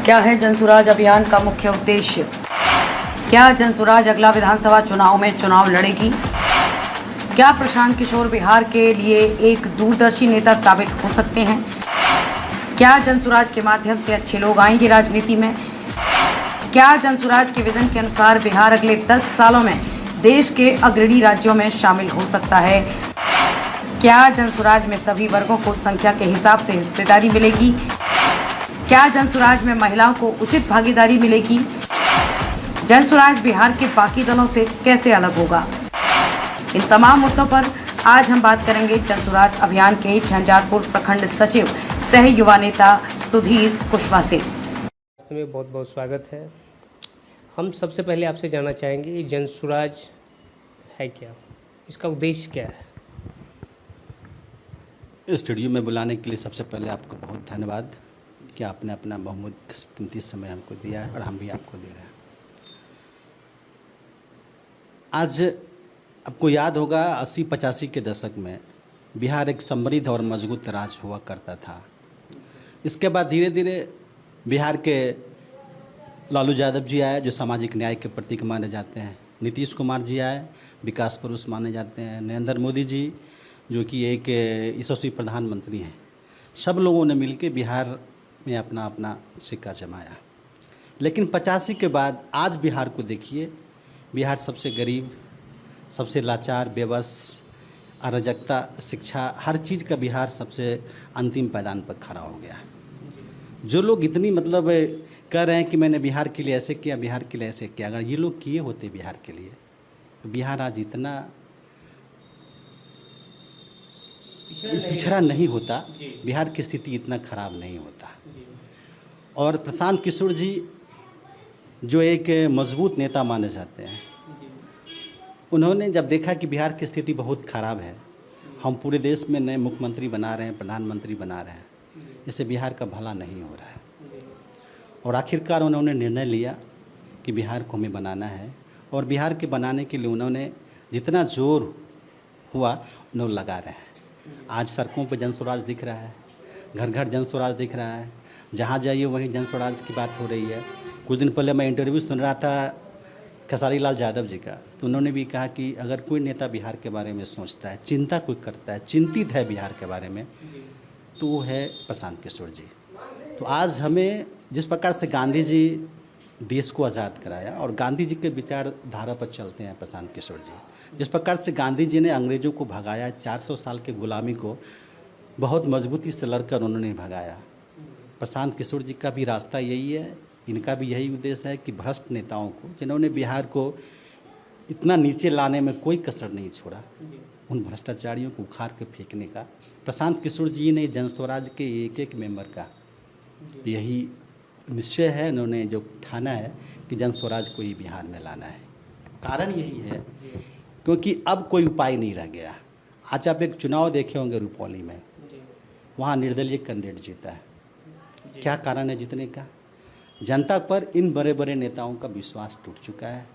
क्या है जनसुराज अभियान का मुख्य उद्देश्य? क्या जनसुराज अगला विधानसभा चुनाव में चुनाव लड़ेगी? क्या प्रशांत किशोर बिहार के लिए एक दूरदर्शी नेता साबित हो सकते हैं? क्या जनसुराज के माध्यम से अच्छे लोग आएंगे राजनीति में? क्या जनसुराज के विजन के अनुसार बिहार अगले 10 सालों में देश के अग्रणी राज्यों में शामिल हो सकता है? क्या जनसुराज में सभी वर्गों को संख्या के हिसाब से हिस्सेदारी मिलेगी? क्या जनसुराज में महिलाओं को उचित भागीदारी मिलेगी? जनसुराज बिहार के बाकी दलों से कैसे अलग होगा? इन तमाम मुद्दों पर आज हम बात करेंगे जनसुराज अभियान के झंझारपुर प्रखंड सचिव सह युवा नेता सुधीर कुशवाहा से। में बहुत बहुत स्वागत है। हम सबसे पहले आपसे जानना चाहेंगे जनसुराज है क्या, इसका उद्देश्य क्या है? स्टूडियो में बुलाने के लिए सबसे पहले आपको बहुत धन्यवाद कि आपने अपना बहुमूल्य कीमती समय हमको दिया है और हम भी आपको दे रहे हैं। आज आपको याद होगा 80-85 के दशक में बिहार एक समृद्ध और मजबूत राज्य हुआ करता था। इसके बाद धीरे धीरे बिहार के लालू यादव जी आए जो सामाजिक न्याय के प्रतीक माने जाते हैं, नीतीश कुमार जी आए विकास पुरुष माने जाते हैं, नरेंद्र मोदी जी जो कि एक यशस्वी प्रधानमंत्री हैं। सब लोगों ने मिलकर बिहार में अपना अपना सिक्का जमाया। लेकिन 85 के बाद आज बिहार को देखिए, बिहार सबसे गरीब, सबसे लाचार, बेबस, अराजकता, शिक्षा, हर चीज़ का बिहार सबसे अंतिम पायदान पर खड़ा हो गया। जो लोग इतनी कह रहे हैं कि मैंने बिहार के लिए ऐसे किया, बिहार के लिए ऐसे किया, अगर ये लोग किए होते बिहार के लिए तो बिहार आज इतना पिछड़ा नहीं होता, बिहार की स्थिति इतना खराब नहीं होता। और प्रशांत किशोर जी जो एक मजबूत नेता माने जाते हैं, उन्होंने जब देखा कि बिहार की स्थिति बहुत ख़राब है, हम पूरे देश में नए मुख्यमंत्री बना रहे हैं, प्रधानमंत्री बना रहे हैं, इससे बिहार का भला नहीं हो रहा है। और आखिरकार उन्होंने निर्णय लिया कि बिहार को हमें बनाना है। और बिहार के बनाने के लिए उन्होंने जितना जोर हुआ उन्होंने लगा रहे हैं। आज सड़कों पर जनसुराज दिख रहा है, घर घर जनसुराज दिख रहा है, जहाँ जाइए वहीं जनसुराज की बात हो रही है। कुछ दिन पहले मैं इंटरव्यू सुन रहा था खेसारी लाल यादव जी का, तो उन्होंने भी कहा कि अगर कोई नेता बिहार के बारे में सोचता है, चिंता कोई करता है, चिंतित है बिहार के बारे में, तो वो है प्रशांत किशोर जी। तो आज हमें जिस प्रकार से गांधी जी देश को आज़ाद कराया और गांधी जी के विचारधारा पर चलते हैं प्रशांत किशोर जी, जिस प्रकार से गांधी जी ने अंग्रेज़ों को भगाया, 400 साल के गुलामी को बहुत मजबूती से लड़कर उन्होंने भगाया, प्रशांत किशोर जी का भी रास्ता यही है, इनका भी यही उद्देश्य है कि भ्रष्ट नेताओं को, जिन्होंने बिहार को इतना नीचे लाने में कोई कसर नहीं छोड़ा, उन भ्रष्टाचारियों को उखाड़ के फेंकने का प्रशांत किशोर जी ने जनसुराज के एक एक मेंबर का यही निश्चय है, उन्होंने जो ठाना है कि जनसुराज को ही बिहार में लाना है। कारण यही है क्योंकि अब कोई उपाय नहीं रह गया। आज आप एक चुनाव देखे होंगे रुपौली में, वहाँ निर्दलीय कैंडिडेट जीता है। क्या कारण है जीतने का? जनता पर इन बड़े बड़े नेताओं का विश्वास टूट चुका है,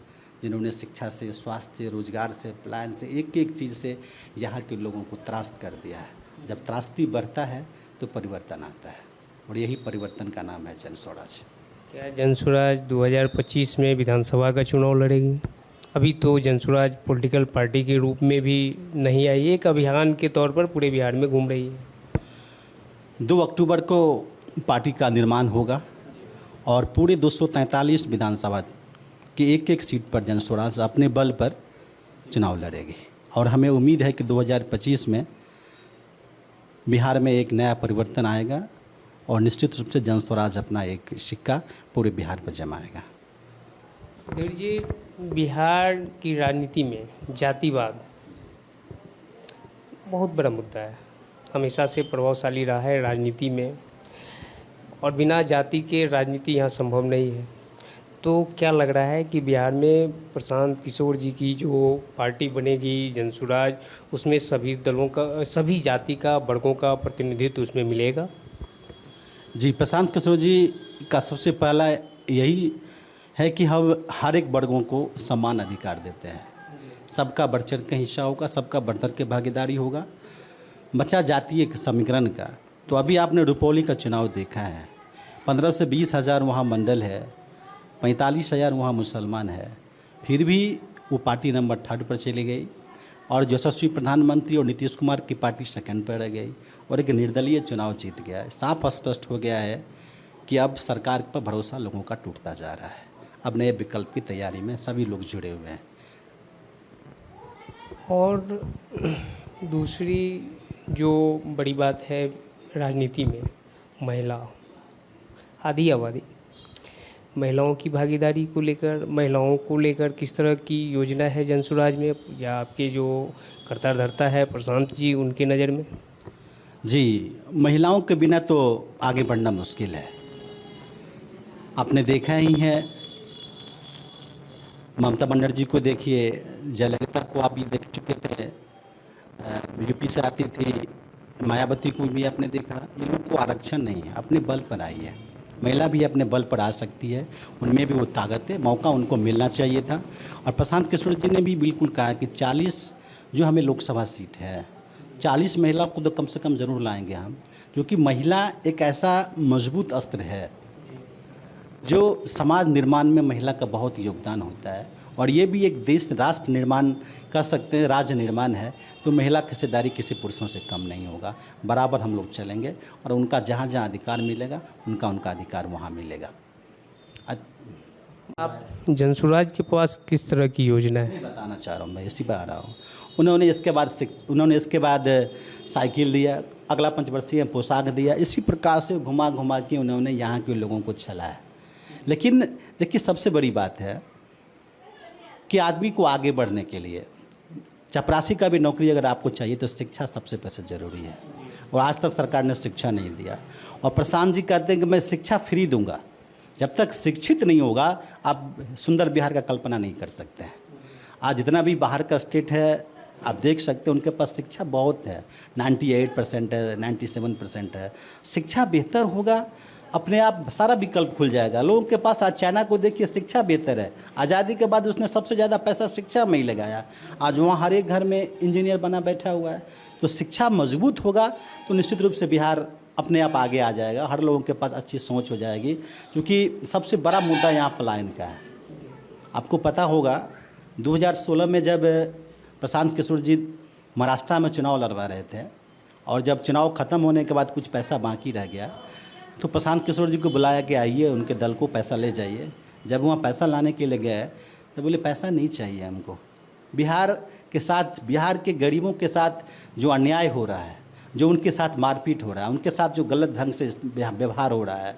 जिन्होंने शिक्षा से, स्वास्थ्य से, रोजगार से, पलायन से, एक एक चीज़ से यहाँ के लोगों को त्रास्त कर दिया है। जब त्रास्ती बढ़ता है तो परिवर्तन आता है, और यही परिवर्तन का नाम है जनसुराज। क्या जनसुराज 2025 में विधानसभा का चुनाव लड़ेगी? अभी तो जनसुराज पॉलिटिकल पार्टी के रूप में भी नहीं आई, एक अभियान के तौर पर पूरे बिहार में घूम रही है। 2 अक्टूबर को पार्टी का निर्माण होगा और पूरे 243 विधानसभा की एक एक सीट पर जनसुराज अपने बल पर चुनाव लड़ेगी। और हमें उम्मीद है कि 2025 में बिहार में एक नया परिवर्तन आएगा और निश्चित रूप से जनसुराज अपना एक सिक्का पूरे बिहार पर जमाएगा। सुधीर जी, बिहार की राजनीति में जातिवाद बहुत बड़ा मुद्दा है, हमेशा से प्रभावशाली रहा है राजनीति में, और बिना जाति के राजनीति यहाँ संभव नहीं है। तो क्या लग रहा है कि बिहार में प्रशांत किशोर जी की जो पार्टी बनेगी जनसुराज, उसमें सभी दलों का, सभी जाति का, वर्गों का प्रतिनिधित्व उसमें मिलेगा? जी, प्रशांत किशोर जी का सबसे पहला यही है कि हम हर एक वर्गों को समान अधिकार देते हैं, सबका बढ़ चढ़ के हिस्सा होगा, सबका बढ़ चढ़ के भागीदारी होगा। बचा जातीय समीकरण का, तो अभी आपने रुपौली का चुनाव देखा है, 15 से 20 हज़ार वहाँ मंडल है, 45,000 वहाँ मुसलमान है, फिर भी वो पार्टी नंबर 3rd पर चली गई और यशस्वी प्रधानमंत्री और नीतीश कुमार की पार्टी 2nd पर रह गई और एक निर्दलीय चुनाव जीत गया है। साफ स्पष्ट हो गया है कि अब सरकार पर भरोसा लोगों का टूटता जा रहा है। अब नए विकल्प की तैयारी में सभी लोग जुड़े हुए हैं। और दूसरी जो बड़ी बात है राजनीति में, महिला आधी आबादी, महिलाओं की भागीदारी को लेकर, महिलाओं को लेकर किस तरह की योजना है जनसुराज में, या आपके जो कर्ता धर्ता है प्रशांत जी उनके नज़र में? जी, महिलाओं के बिना तो आगे बढ़ना मुश्किल है। आपने देखा ही है, ममता बनर्जी को देखिए, जयललिता को आप भी देख चुके थे, यूपी से आती थी, मायावती को भी आपने देखा। ये लोग को आरक्षण नहीं है, अपने बल पर आई है। महिला भी अपने बल पर आ सकती है, उनमें भी वो ताकत है, मौका उनको मिलना चाहिए था। और प्रशांत किशोर जी ने भी बिल्कुल कहा कि 40 जो हमें लोकसभा सीट है, 40 महिला को तो कम से कम ज़रूर लाएंगे हम, क्योंकि महिला एक ऐसा मजबूत अस्त्र है जो समाज निर्माण में महिला का बहुत योगदान होता है। और ये भी एक देश राष्ट्र निर्माण कर सकते हैं, राज्य निर्माण है, तो महिला की हिस्सेदारी किसी पुरुषों से कम नहीं होगा। बराबर हम लोग चलेंगे और उनका जहाँ जहाँ अधिकार मिलेगा उनका अधिकार वहाँ मिलेगा। आप जनसुराज के पास किस तरह की योजना है? बताना चाह रहा हूँ मैं, इसी पर आ रहा हूँ। उन्होंने इसके बाद साइकिल दिया, अगला पंचवर्षीय पोशाक दिया। इसी प्रकार से घुमा घुमा के उन्होंने यहाँ के लोगों को चलाया। लेकिन देखिए, सबसे बड़ी बात है कि आदमी को आगे बढ़ने के लिए चपरासी का भी नौकरी अगर आपको चाहिए तो शिक्षा सबसे पहले ज़रूरी है, और आज तक सरकार ने शिक्षा नहीं दिया। और प्रशांत जी कहते हैं कि मैं शिक्षा फ्री दूंगा। जब तक शिक्षित नहीं होगा आप सुंदर बिहार का कल्पना नहीं कर सकते हैं। आज जितना भी बाहर का स्टेट है आप देख सकते हैं, उनके पास शिक्षा बहुत है, 98% है, 97% है। शिक्षा बेहतर होगा, अपने आप सारा विकल्प खुल जाएगा लोगों के पास। आज चाइना को देखिए, शिक्षा बेहतर है। आज़ादी के बाद उसने सबसे ज़्यादा पैसा शिक्षा में ही लगाया। आज वहाँ हर एक घर में इंजीनियर बना बैठा हुआ है। तो शिक्षा मजबूत होगा तो निश्चित रूप से बिहार अपने आप आगे आ जाएगा, हर लोगों के पास अच्छी सोच हो जाएगी। क्योंकि सबसे बड़ा मुद्दा यहाँ पलायन का है। आपको पता होगा 2016 में जब प्रशांत किशोर जी महाराष्ट्र में चुनाव लड़वा रहे थे और जब चुनाव ख़त्म होने के बाद कुछ पैसा बाकी रह गया तो प्रशांत किशोर जी को बुलाया कि आइए उनके दल को पैसा ले जाइए। जब वहाँ पैसा लाने के लिए गए तो बोले पैसा नहीं चाहिए हमको। बिहार के साथ, बिहार के गरीबों के साथ जो अन्याय हो रहा है, जो उनके साथ मारपीट हो रहा है, उनके साथ जो गलत ढंग से व्यवहार हो रहा है,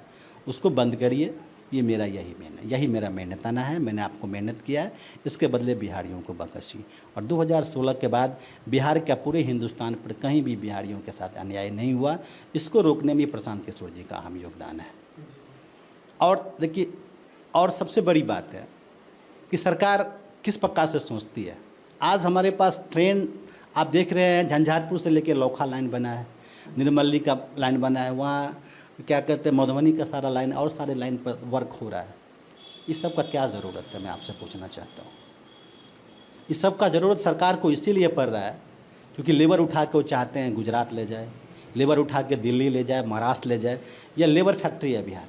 उसको बंद करिए। ये मेरा यही मेरा मेहनताना है। मैंने आपको मेहनत किया है, इसके बदले बिहारियों को बख्शी। और 2016 के बाद बिहार का पूरे हिंदुस्तान पर कहीं भी बिहारियों के साथ अन्याय नहीं हुआ। इसको रोकने में प्रशांत किशोर जी का अहम योगदान है। और देखिए, और सबसे बड़ी बात है कि सरकार किस प्रकार से सोचती है। आज हमारे पास ट्रेन आप देख रहे हैं, झंझारपुर से लेकर लौखा लाइन बना है, निर्मली का लाइन बना है, वहाँ क्या कहते हैं मधुबनी का सारा लाइन और सारे लाइन पर वर्क हो रहा है। इस सब का क्या ज़रूरत है, मैं आपसे पूछना चाहता हूँ। इस सब का ज़रूरत सरकार को इसीलिए पड़ रहा है क्योंकि लेबर उठा के वो चाहते हैं गुजरात ले जाए, लेबर उठा के दिल्ली ले जाए, महाराष्ट्र ले जाए। यह लेबर फैक्ट्री है बिहार।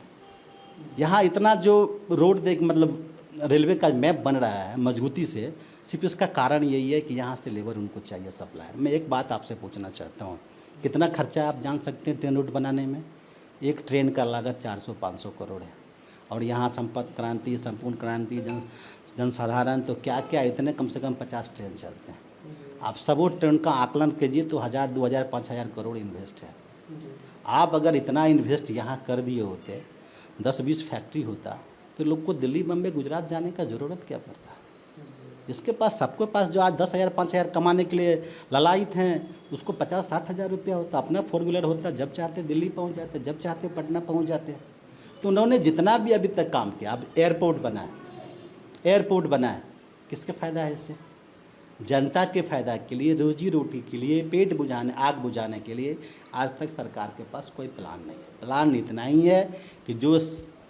यहाँ इतना जो रोड मतलब रेलवे का मैप बन रहा है मजबूती से, सिर्फ इसका कारण यही है कि यहाँ से लेबर उनको चाहिए सप्लाई। मैं एक बात आपसे पूछना चाहता हूँ, कितना खर्चा आप जान सकते हैं ट्रेन रूट बनाने में? एक ट्रेन का लागत 400-500 करोड़ है। और यहाँ संपर्क क्रांति, संपूर्ण क्रांति, जनसाधारण तो क्या क्या, इतने कम से कम 50 ट्रेन चलते हैं। आप सबों ट्रेन का आकलन कीजिए तो 1000, 2000, 5000 करोड़ इन्वेस्ट है। आप अगर इतना इन्वेस्ट यहाँ कर दिए होते, 10-20 फैक्ट्री होता, तो लोग को दिल्ली, बम्बई, गुजरात जाने का ज़रूरत क्या पड़ता? जिसके पास, सबके पास जो आज 10,000, 5,000 कमाने के लिए ललायित हैं, उसको 50-60 हज़ार रुपया होता, अपना 4 व्हीलर होता, जब चाहते दिल्ली पहुंच जाते, जब चाहते पटना पहुंच जाते। तो उन्होंने जितना भी अभी तक काम किया, अब एयरपोर्ट बना है, किसके फ़ायदा है इससे? जनता के फ़ायदा के लिए, रोजी रोटी के लिए, पेट बुझाने, आग बुझाने के लिए आज तक सरकार के पास कोई प्लान नहीं है। प्लान इतना ही है कि जो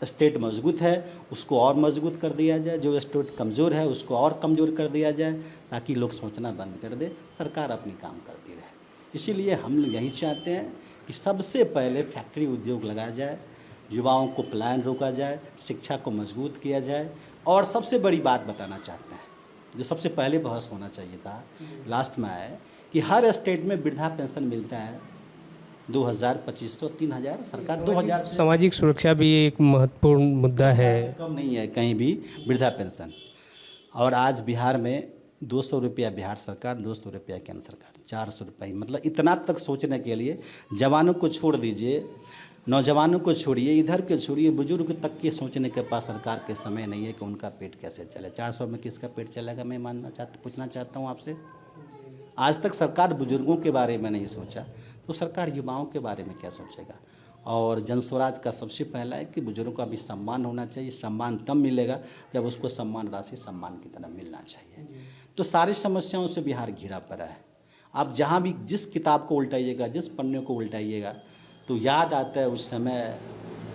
स्टेट मजबूत है उसको और मजबूत कर दिया जाए, जो स्टेट कमज़ोर है उसको और कमज़ोर कर दिया जाए, ताकि लोग सोचना बंद कर दे, सरकार अपनी काम करती रहे। इसीलिए हम यही चाहते हैं कि सबसे पहले फैक्ट्री उद्योग लगाया जाए। युवाओं को पलायन रोका जाए, शिक्षा को मजबूत किया जाए। और सबसे बड़ी बात बताना चाहते हैं, जो सबसे पहले बहस होना चाहिए था, लास्ट में आए कि हर स्टेट में वृद्धा पेंशन मिलता है 2000, 2500, 3000, सरकार 2000 से सामाजिक सुरक्षा भी एक महत्वपूर्ण मुद्दा है। कम नहीं है कहीं भी वृद्धा पेंशन। और आज बिहार में 200 रुपया बिहार सरकार, 200 रुपया केंद्र सरकार, 400 रुपये। मतलब इतना तक सोचने के लिए जवानों को छोड़ दीजिए, नौजवानों को छोड़िए, इधर के छोड़िए, बुजुर्ग तक के सोचने के पास सरकार के समय नहीं है कि उनका पेट कैसे चले। 400 में किसका पेट चलेगा, मैं पूछना चाहता हूँ आपसे। आज तक सरकार बुजुर्गों के बारे में नहीं सोचा, तो सरकार युवाओं के बारे में क्या सोचेगा। और जन स्वराज का सबसे पहला है कि बुजुर्गों का भी सम्मान होना चाहिए। सम्मान तब मिलेगा जब उसको सम्मान राशि सम्मान की तरह मिलना चाहिए। तो सारी समस्याओं से बिहार घिरा पड़ा है। आप जहाँ भी जिस किताब को उल्टाइएगा, जिस पन्ने को उल्टाइएगा, तो याद आता है उस समय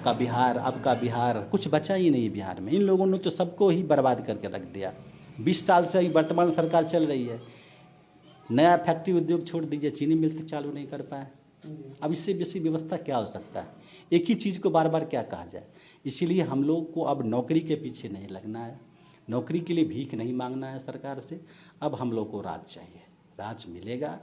का बिहार, अब का बिहार। कुछ बचा ही नहीं बिहार में। इन लोगों ने तो सबको ही बर्बाद करके रख दिया। 20 साल से अभी वर्तमान सरकार चल रही है, नया फैक्ट्री उद्योग छोड़ दीजिए, चीनी मिल तक चालू नहीं कर पाए। अब इससे बेसी व्यवस्था क्या हो सकता है। एक ही चीज़ को बार बार क्या कहा जाए। इसीलिए हम लोग को अब नौकरी के पीछे नहीं लगना है, नौकरी के लिए भीख नहीं मांगना है सरकार से। अब हम लोग को राज चाहिए, राज मिलेगा,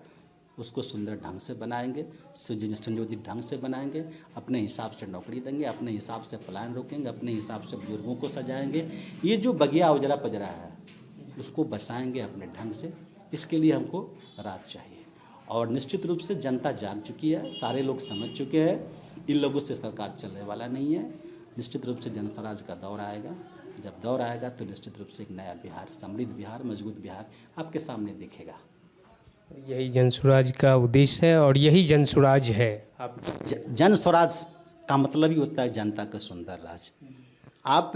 उसको सुंदर ढंग से बनाएंगे, संयोजित ढंग से बनाएंगे, अपने हिसाब से नौकरी देंगे, अपने हिसाब से पलायन रोकेंगे, अपने हिसाब से बुजुर्गों को सजाएंगे। ये जो बगिया उजरा पजरा है उसको बसाएंगे अपने ढंग से। इसके लिए हमको राज चाहिए। और निश्चित रूप से जनता जाग चुकी है, सारे लोग समझ चुके हैं, इन लोगों से सरकार चलने वाला नहीं है। निश्चित रूप से जन स्वराज का दौर आएगा। जब दौर आएगा तो निश्चित रूप से एक नया बिहार, समृद्ध बिहार, मजबूत बिहार आपके सामने दिखेगा। यही जन स्वराज का उद्देश्य है और यही जन स्वराज है। आप जन स्वराज का मतलब ही होता है जनता का सुंदर राज। आप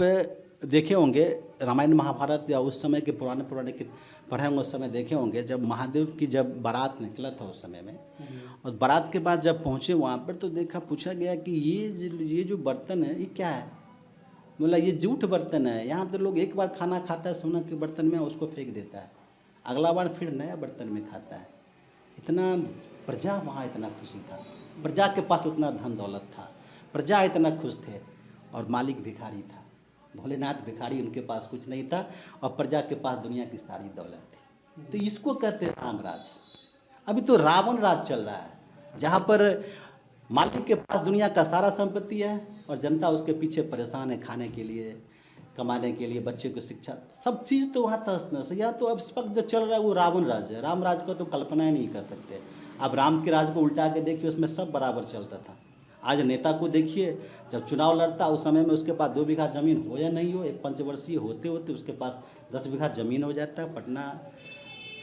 देखे होंगे रामायण महाभारत या उस समय के पुराने पढ़े होंगे, उस समय देखे होंगे जब महादेव की जब बारात निकला था उस समय में, और बारात के बाद जब पहुँचे वहाँ पर तो देखा, पूछा गया कि ये जो बर्तन है ये क्या है। बोला ये जूठ बर्तन है। यहाँ तो लोग एक बार खाना खाता है सोना के बर्तन में, उसको फेंक देता है, अगला बार फिर नया बर्तन में खाता है। इतना प्रजा वहाँ इतना खुशी था, प्रजा के पास उतना धन दौलत था, प्रजा इतना खुश थे, और मालिक भिखारी था। भोलेनाथ भिखारी, उनके पास कुछ नहीं था, और प्रजा के पास दुनिया की सारी दौलत थी। तो इसको कहते हैं राम राज। अभी तो रावण राज चल रहा है, जहाँ पर मालिक के पास दुनिया का सारा संपत्ति है और जनता उसके पीछे परेशान है, खाने के लिए, कमाने के लिए, बच्चे को शिक्षा, सब चीज़ तो वहाँ तहस-नहस है। या तो अब इस वक्त जो चल रहा है वो रावण राज है। राम राज का तो कल्पना ही नहीं कर सकते। अब राम के राज को उल्टा के देखिए, उसमें सब बराबर चलता था। आज नेता को देखिए, जब चुनाव लड़ता उस समय में उसके पास 2 बीघा ज़मीन हो या नहीं हो, एक पंचवर्षीय होते होते उसके पास 10 बीघा ज़मीन हो जाता है। पटना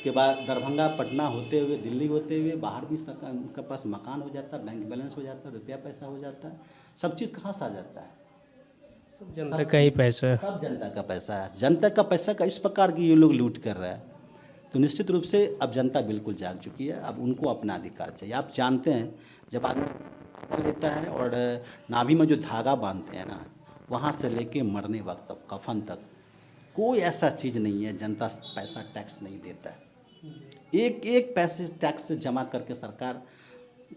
के बाद दरभंगा, पटना होते हुए दिल्ली होते हुए बाहर भी उनके पास मकान हो जाता है, बैंक बैलेंस हो जाता है, रुपया पैसा हो जाता है। सब चीज़ कहाँ से आ जाता है? सब जनता का ही पैसा है। सब जनता का पैसा है। जनता का पैसा का इस प्रकार की ये लोग लूट कर रहे हैं, तो निश्चित रूप से अब जनता बिल्कुल जाग चुकी है। अब उनको अपना अधिकार चाहिए। आप जानते हैं जब आदमी लेता है और नाभि में जो धागा बांधते हैं ना, वहाँ से लेके मरने वक्त तक, कफन तक, कोई ऐसा चीज़ नहीं है जनता पैसा टैक्स नहीं देता है। एक पैसे टैक्स जमा करके सरकार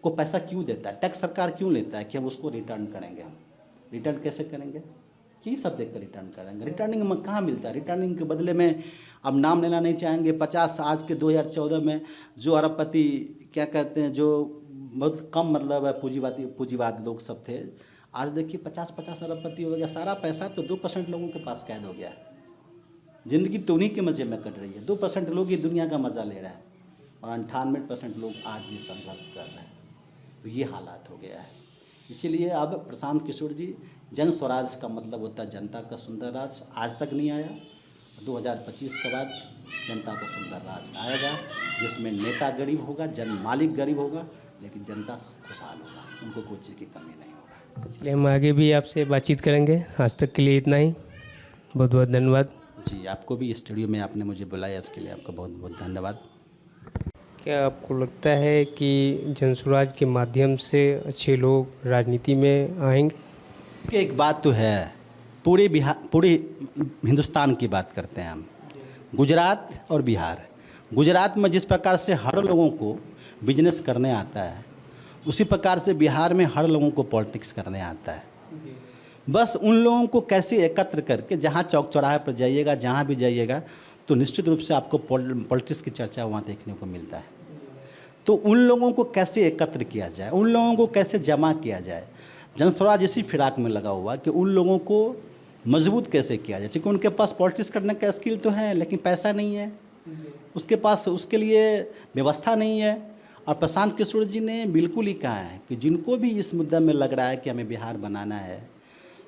को पैसा क्यों देता है? टैक्स सरकार क्यों लेता है? कि हम उसको रिटर्न करेंगे। हम रिटर्न कैसे करेंगे? कि सब देख कर रिटर्न करेंगे। रिटर्निंग में कहाँ मिलता है? रिटर्निंग के बदले में अब नाम लेना नहीं चाहेंगे, 50 आज के 2014 में जो अरबपति क्या कहते हैं, जो बहुत कम मतलब है पूंजीवाद लोग सब थे, आज देखिए 50 अरबपति हो गया। सारा पैसा तो 2% लोगों के पास कैद हो गया। ज़िंदगी तो उन्हीं के मज़े में कट रही है। 2% लोग ही दुनिया का मज़ा ले रहा है और 98% लोग आज भी संघर्ष कर रहे हैं। तो ये हालात हो गया है। इसीलिए अब प्रशांत किशोर जी, जन स्वराज का मतलब होता है जनता का सुंदर राज। आज तक नहीं आया, 2025 के बाद जनता का सुंदर राज आएगा, जिसमें नेता गरीब होगा, जन मालिक गरीब होगा, लेकिन जनता खुशहाल होगा, उनको कोई चीज़ की कमी नहीं होगा। इसलिए हम आगे भी आपसे बातचीत करेंगे। आज तक के लिए इतना ही, बहुत बहुत धन्यवाद। जी, आपको भी स्टूडियो में आपने मुझे बुलाया, इसके लिए आपका बहुत बहुत धन्यवाद। क्या आपको लगता है कि जन स्वराज के माध्यम से अच्छे लोग राजनीति में आएंगे? एक बात तो है, पूरे हिंदुस्तान की बात करते हैं हम, गुजरात और बिहार। गुजरात में जिस प्रकार से हर लोगों को बिजनेस करने आता है, उसी प्रकार से बिहार में हर लोगों को पॉलिटिक्स करने आता है। बस उन लोगों को कैसे एकत्र करके, जहाँ चौक चौराहे पर जाइएगा, जहाँ भी जाइएगा, तो निश्चित रूप से आपको पॉलिटिक्स की चर्चा वहाँ देखने को मिलता है। तो उन लोगों को कैसे एकत्र किया जाए, उन लोगों को कैसे जमा किया जाए, जनस्वराज इसी फिराक में लगा हुआ कि उन लोगों को मजबूत कैसे किया जाए। क्योंकि उनके पास पॉलिटिक्स करने का स्किल तो है, लेकिन पैसा नहीं है उसके पास, उसके लिए व्यवस्था नहीं है। और प्रशांत किशोर जी ने बिल्कुल ही कहा है कि जिनको भी इस मुद्दा में लग रहा है कि हमें बिहार बनाना है,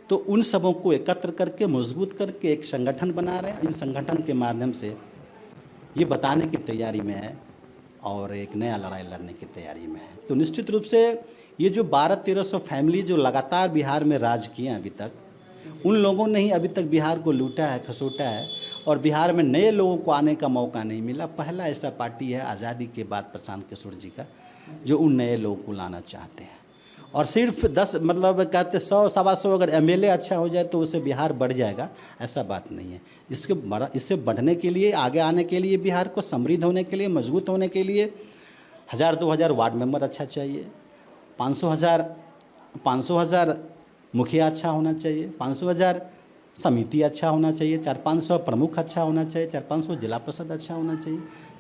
तो उन सबों को एकत्र करके, मजबूत करके एक संगठन बना रहे हैं। इन संगठन के माध्यम से ये बताने की तैयारी में है और एक नया लड़ाई लड़ने की तैयारी में है। तो निश्चित रूप से ये जो 1200-1300 फैमिली जो लगातार बिहार में राज किए हैं अभी तक, उन लोगों ने ही अभी तक बिहार को लूटा है, खसोटा है, और बिहार में नए लोगों को आने का मौका नहीं मिला। पहला ऐसा पार्टी है आज़ादी के बाद प्रशांत किशोर जी का, जो उन नए लोगों को लाना चाहते हैं। और सिर्फ 10 मतलब कहते 100-125 अगर एमएलए अच्छा हो जाए तो उससे बिहार बढ़ जाएगा, ऐसा बात नहीं है। इससे बढ़ने के लिए, आगे आने के लिए, बिहार को समृद्ध होने के लिए, मजबूत होने के लिए 1000-2000 वार्ड मेंबर अच्छा चाहिए, 500,000 मुखिया अच्छा होना चाहिए, 500,000 समिति अच्छा होना चाहिए, 400-500 प्रमुख अच्छा होना चाहिए, 400-500 जिला परिषद अच्छा होना चाहिए।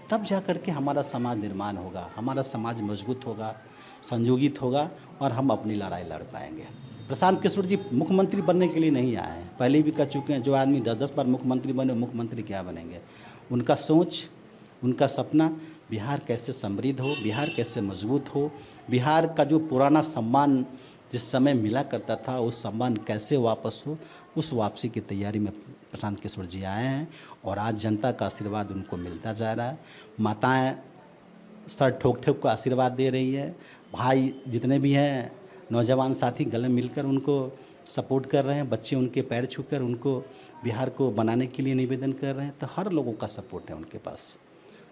तब जा कर के हमारा समाज निर्माण होगा, हमारा समाज मजबूत होगा, संयोगित होगा और हम अपनी लड़ाई लड़ पाएंगे। प्रशांत किशोर जी मुख्यमंत्री बनने के लिए नहीं आए हैं, पहले भी कह चुके हैं। जो आदमी 10-10 बार मुख्यमंत्री बने, मुख्यमंत्री क्या बनेंगे? उनका सोच, उनका सपना बिहार कैसे समृद्ध हो, बिहार कैसे मजबूत हो, बिहार का जो पुराना सम्मान जिस समय मिला करता था, उस सम्मान कैसे वापस हो, उस वापसी की तैयारी में प्रशांत किशोर जी आए हैं। और आज जनता का आशीर्वाद उनको मिलता जा रहा है। माताएं सर ठोक ठोक को आशीर्वाद दे रही है, भाई जितने भी हैं नौजवान साथी गले मिलकर उनको सपोर्ट कर रहे हैं, बच्चे उनके पैर छूकर उनको बिहार को बनाने के लिए निवेदन कर रहे हैं। तो हर लोगों का सपोर्ट है उनके पास।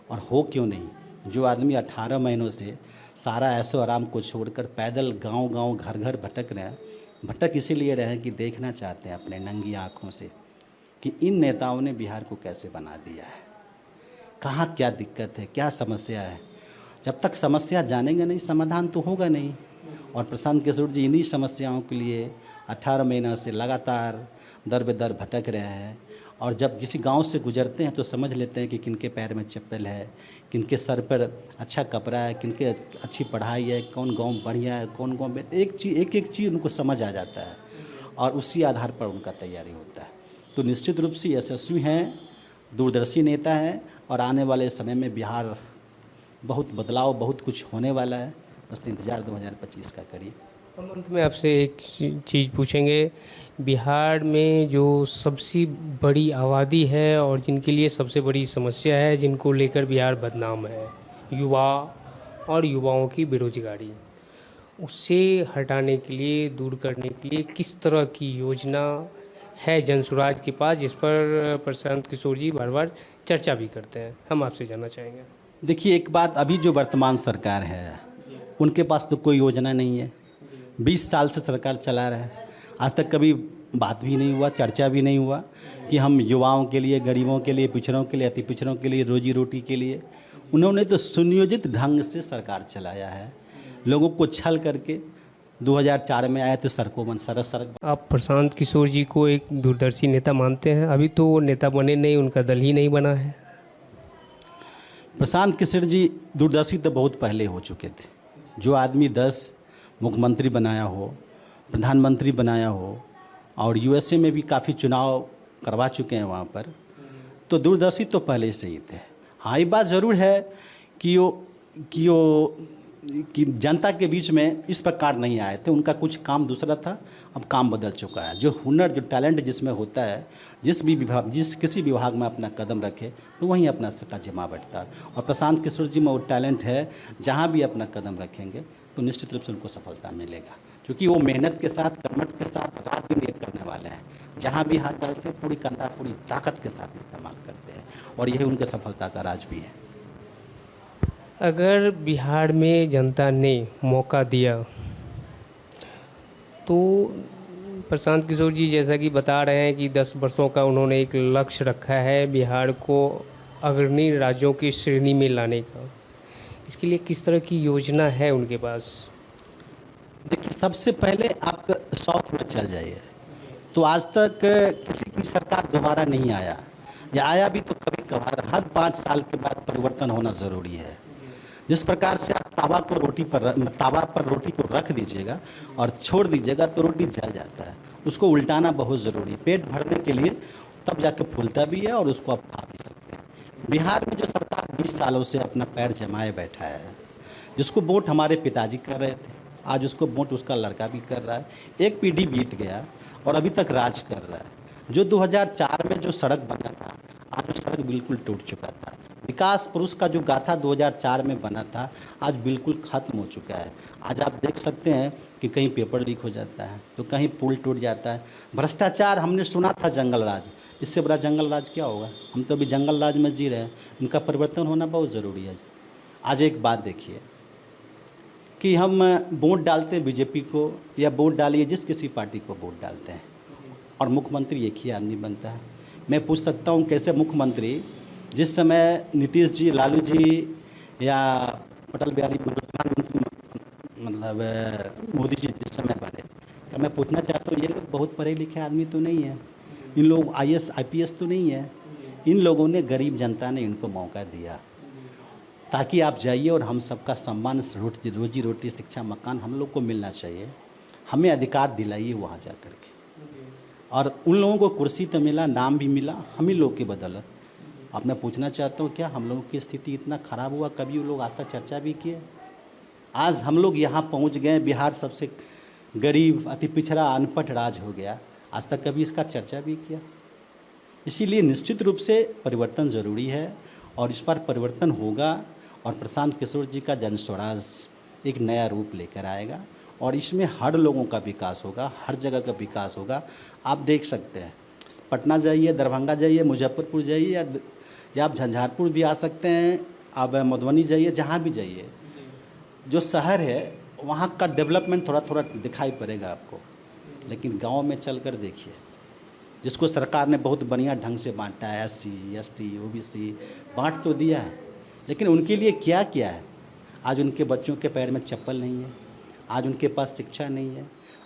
और हो क्यों नहीं, जो आदमी 18 महीनों से सारा ऐशो आराम को छोड़कर पैदल गांव-गांव, घर-घर भटक रहे हैं, भटक इसीलिए रहे हैं कि देखना चाहते हैं अपने नंगी आँखों से कि इन नेताओं ने बिहार को कैसे बना दिया है, कहाँ क्या दिक्कत है, क्या समस्या है। जब तक समस्या जानेंगे नहीं, समाधान तो होगा नहीं। और प्रशांत किशोर जी इन्हीं समस्याओं के लिए 18 महीना से लगातार दर बेदर भटक रहे हैं। और जब किसी गांव से गुजरते हैं तो समझ लेते हैं कि किनके पैर में चप्पल है, किनके सर पर अच्छा कपड़ा है, किनके अच्छी पढ़ाई है, कौन गांव बढ़िया है, कौन गांव में एक चीज़ उनको समझ आ जाता है और उसी आधार पर उनका तैयारी होता है। तो निश्चित रूप से यशस्वी हैं, दूरदर्शी नेता हैं और आने वाले समय में बिहार बहुत बदलाव, बहुत कुछ होने वाला है। बस इंतज़ार 2025 का करिए। हम अंत में आपसे एक चीज़ पूछेंगे, बिहार में जो सबसे बड़ी आबादी है और जिनके लिए सबसे बड़ी समस्या है, जिनको लेकर बिहार बदनाम है, युवा और युवाओं की बेरोजगारी, उससे हटाने के लिए, दूर करने के लिए किस तरह की योजना है जनसुराज के पास, जिस पर प्रशांत किशोर जी बार बार चर्चा भी करते हैं? हम आपसे जानना चाहेंगे। देखिए, एक बात, अभी जो वर्तमान सरकार है उनके पास तो कोई योजना नहीं है। 20 साल से सरकार चला रहा है, आज तक कभी बात भी नहीं हुआ, चर्चा भी नहीं हुआ कि हम युवाओं के लिए, गरीबों के लिए, पिछड़ों के लिए, अति पिछड़ों के लिए, रोजी रोटी के लिए, उन्होंने तो सुनियोजित ढंग से सरकार चलाया है। लोगों को छल करके 2004 में आए तो सड़कों में सड़क। आप प्रशांत किशोर जी को एक दूरदर्शी नेता मानते हैं? अभी तो वो नेता बने नहीं, उनका दल ही नहीं बना है। प्रशांत किशोर जी दूरदर्शी तो बहुत पहले हो चुके थे। जो आदमी 10 मुख्यमंत्री बनाया हो, प्रधानमंत्री बनाया हो और यूएसए में भी काफ़ी चुनाव करवा चुके हैं वहाँ पर, तो दूरदर्शी तो पहले से ही थे। हाँ, ये बात ज़रूर है कि जनता के बीच में इस प्रकार नहीं आए थे। उनका कुछ काम दूसरा था, अब काम बदल चुका है। जो हुनर, जो टैलेंट जिसमें होता है, किसी विभाग में अपना कदम रखे तो वहीं अपना सका जमा बैठता है। और प्रशांत किशोर जी में वो टैलेंट है, जहाँ भी अपना कदम रखेंगे तो निश्चित रूप से उनको सफलता मिलेगा, क्योंकि वो मेहनत के साथ, कर्मठ के साथ रात दिन एक करने वाले हैं। जहाँ भी हाथ डालते हैं पूरी कंधा, पूरी ताकत के साथ इस्तेमाल करते हैं और यही उनके सफलता का राज भी है। अगर बिहार में जनता ने मौका दिया तो प्रशांत किशोर जी जैसा कि बता रहे हैं कि 10 वर्षों का उन्होंने एक लक्ष्य रखा है बिहार को अग्रणी राज्यों की श्रेणी में लाने का, इसके लिए किस तरह की योजना है उनके पास? देखिए, सबसे पहले आप साउथ में चल जाइए। तो आज तक किसी की सरकार दोबारा नहीं आया, या आया भी तो कभी कभार। हर 5 साल के बाद परिवर्तन होना ज़रूरी है। जिस प्रकार से आप तावा पर रोटी को रख दीजिएगा और छोड़ दीजिएगा तो रोटी जल जाता है। उसको उल्टाना बहुत ज़रूरी है पेट भरने के लिए, तब जाके फूलता भी है और उसको आप खा भी सकते हैं। बिहार में जो सरकार 20 सालों से अपना पैर जमाए बैठा है, जिसको वोट हमारे पिताजी कर रहे थे, आज उसको वोट उसका लड़का भी कर रहा है। एक पीढ़ी बीत गया और अभी तक राज कर रहा है। जो 2004 में जो सड़क बना था, आज वो सड़क बिल्कुल टूट चुका था। विकास पुरुष का जो गाथा 2004 में बना था, आज बिल्कुल ख़त्म हो चुका है। आज आप देख सकते हैं कि कहीं पेपर लीक हो जाता है, तो कहीं पुल टूट जाता है। भ्रष्टाचार हमने सुना था जंगल राज, इससे बड़ा जंगल राज क्या होगा। हम तो अभी जंगल राज में जी रहे हैं। इनका परिवर्तन होना बहुत ज़रूरी है। आज एक बात देखिए कि हम वोट डालते हैं बीजेपी को, या वोट डालिए जिस किसी पार्टी को वोट डालते हैं, और मुख्यमंत्री एक ही आदमी बनता है। मैं पूछ सकता हूँ कैसे मुख्यमंत्री, जिस समय नीतीश जी, लालू जी या अटल बिहारी प्रधानमंत्री मतलब मोदी जी जिस समय बने, क्या मैं पूछना चाहता हूँ ये लोग बहुत पढ़े लिखे आदमी तो नहीं है, इन लोग IAS IPS तो नहीं है। इन लोगों ने, गरीब जनता ने इनको मौका दिया ताकि आप जाइए और हम सबका सम्मान, रोजी रोटी, शिक्षा, मकान हम लोग को मिलना चाहिए। हमें अधिकार दिलाइए वहाँ जा कर के। और उन लोगों को कुर्सी तो मिला, नाम भी मिला, हम ही लोग की बदौलत। अब मैं पूछना चाहता हूँ क्या हम लोगों की स्थिति इतना ख़राब हुआ? कभी वो लोग आज तक चर्चा भी किए? आज हम लोग यहाँ पहुँच गए, बिहार सबसे गरीब, अति पिछड़ा, अनपढ़ राज्य हो गया, आज तक कभी इसका चर्चा भी किया? इसीलिए निश्चित रूप से परिवर्तन ज़रूरी है और इस पर परिवर्तन होगा और प्रशांत किशोर जी का जन स्वराज एक नया रूप लेकर आएगा और इसमें हर लोगों का विकास होगा, हर जगह का विकास होगा। आप देख सकते हैं, पटना जाइए, दरभंगा जाइए, मुजफ्फरपुर जाइए, या आप झंझारपुर भी आ सकते हैं, आप मधुबनी जाइए, जहाँ भी जाइए, जो शहर है वहाँ का डेवलपमेंट थोड़ा थोड़ा दिखाई पड़ेगा आपको। लेकिन गांव में चलकर देखिए, जिसको सरकार ने बहुत बढ़िया ढंग से बांटा है, SC ST OBC बांट तो दिया है, लेकिन उनके लिए क्या किया है? आज उनके बच्चों के पैर में चप्पल नहीं है, आज उनके पास शिक्षा नहीं है,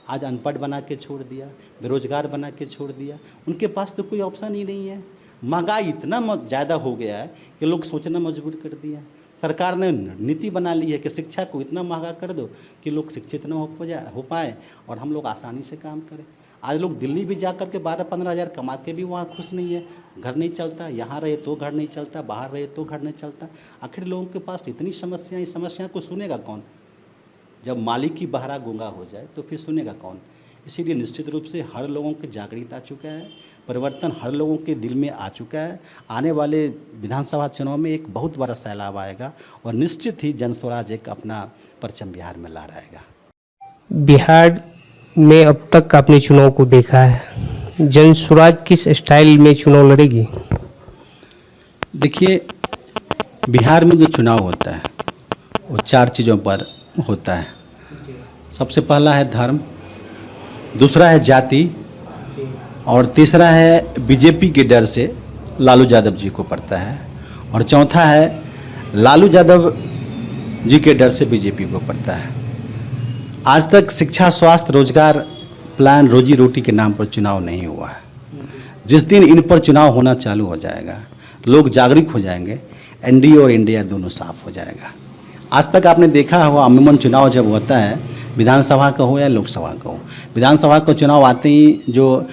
आज अनपढ़ बना के छोड़ दिया, बेरोजगार बना के छोड़ दिया। उनके पास तो कोई ऑप्शन ही नहीं है। महंगाई इतना ज़्यादा हो गया है कि लोग सोचना मजबूर कर दिया। सरकार ने नीति बना ली है कि शिक्षा को इतना महंगा कर दो कि लोग शिक्षित न हो पाए और हम लोग आसानी से काम करें। आज लोग दिल्ली भी जा कर के 12-15 हज़ार कमा के भी वहाँ खुश नहीं है। घर नहीं चलता, यहाँ रहे तो घर नहीं चलता, बाहर रहे तो घर नहीं चलता। आखिर लोगों के पास इतनी समस्याएं, इस समस्या को सुनेगा कौन? जब मालिक की बहरा गूंगा हो जाए तो फिर सुनेगा कौन? इसीलिए निश्चित रूप से हर लोगों के जागृत आ चुका है, परिवर्तन हर लोगों के दिल में आ चुका है। आने वाले विधानसभा चुनाव में एक बहुत बड़ा सैलाब आएगा और निश्चित ही जन स्वराज एक अपना परचम बिहार में लहराएगा। बिहार में अब तक आपने चुनाव को देखा है, जन स्वराज किस स्टाइल में चुनाव लड़ेगी? देखिए, बिहार में जो चुनाव होता है वो 4 चीज़ों पर होता है। सबसे पहला है धर्म, दूसरा है जाति, और तीसरा है बीजेपी के डर से लालू यादव जी को पड़ता है, और चौथा है लालू यादव जी के डर से बीजेपी को पड़ता है। आज तक शिक्षा, स्वास्थ्य, रोजगार प्लान, रोजी रोटी के नाम पर चुनाव नहीं हुआ है। जिस दिन इन पर चुनाव होना चालू हो जाएगा, लोग जागरूक हो जाएंगे, NDA और इंडिया दोनों साफ हो जाएगा। आज तक आपने देखा होगा, अमूमन चुनाव जब होता है, विधानसभा का हो या लोकसभा का हो, विधानसभा का चुनाव आते ही जो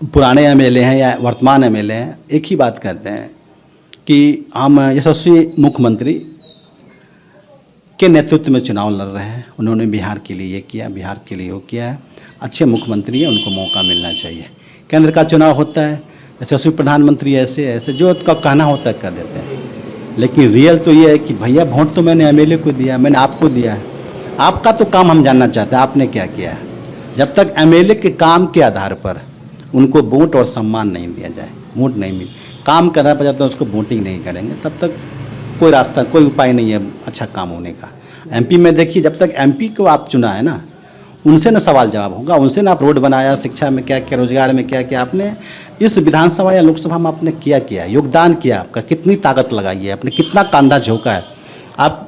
पुराने MLA हैं या वर्तमान MLA हैं, एक ही बात कहते हैं कि हम यशस्वी मुख्यमंत्री के नेतृत्व में चुनाव लड़ रहे हैं, उन्होंने बिहार के लिए ये किया, बिहार के लिए वो किया है, अच्छे मुख्यमंत्री हैं, उनको मौका मिलना चाहिए। केंद्र का चुनाव होता है, यशस्वी प्रधानमंत्री ऐसे ऐसे जो का कहना होता है कर देते हैं। लेकिन रियल तो ये है कि भैया वोट तो मैंने MLA को दिया, मैंने आपको दिया है, आपका तो काम हम जानना चाहते हैं, आपने क्या किया है। जब तक MLA के काम के आधार पर उनको वोट और सम्मान नहीं दिया जाए, वोट नहीं मिले, काम के आधार पर जब तक उसको वोटिंग नहीं करेंगे, तब तक कोई रास्ता, कोई उपाय नहीं है अच्छा काम होने का। MP में देखिए, जब तक MP को आप चुना है ना, उनसे ना सवाल जवाब होगा, उनसे ना आप रोड बनाया, शिक्षा में क्या किया, रोजगार में क्या किया, आपने इस विधानसभा या लोकसभा में आपने क्या योगदान किया, आपका कितनी ताकत लगाई है, आपने कितना कांधा झोंका है, आप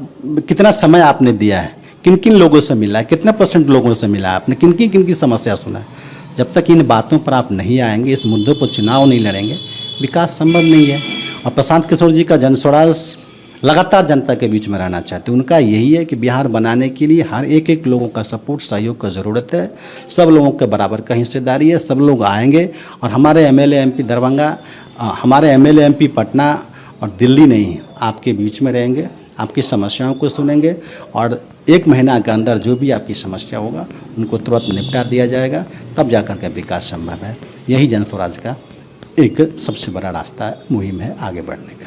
कितना समय आपने दिया है, किन किन लोगों से मिला है, कितने % लोगों से मिला है, आपने किन की समस्या सुना है। जब तक इन बातों पर आप नहीं आएंगे, इस मुद्दों पर चुनाव नहीं लड़ेंगे, विकास संभव नहीं है। और प्रशांत किशोर जी का जनस्वराज लगातार जनता के बीच में रहना चाहते हैं। उनका यही है कि बिहार बनाने के लिए हर एक लोगों का सपोर्ट, सहयोग का ज़रूरत है। सब लोगों के बराबर का हिस्सेदारी है, सब लोग आएंगे और हमारे एमएलए एमपी दरभंगा, हमारे एमएलए एमपी पटना और दिल्ली नहीं, आपके बीच में रहेंगे, आपकी समस्याओं को सुनेंगे और 1 महीना के अंदर जो भी आपकी समस्या होगा उनको तुरंत निपटा दिया जाएगा, तब जाकर के विकास संभव है। यही जनस्वराज का एक सबसे बड़ा रास्ता मुहिम है आगे बढ़ने का।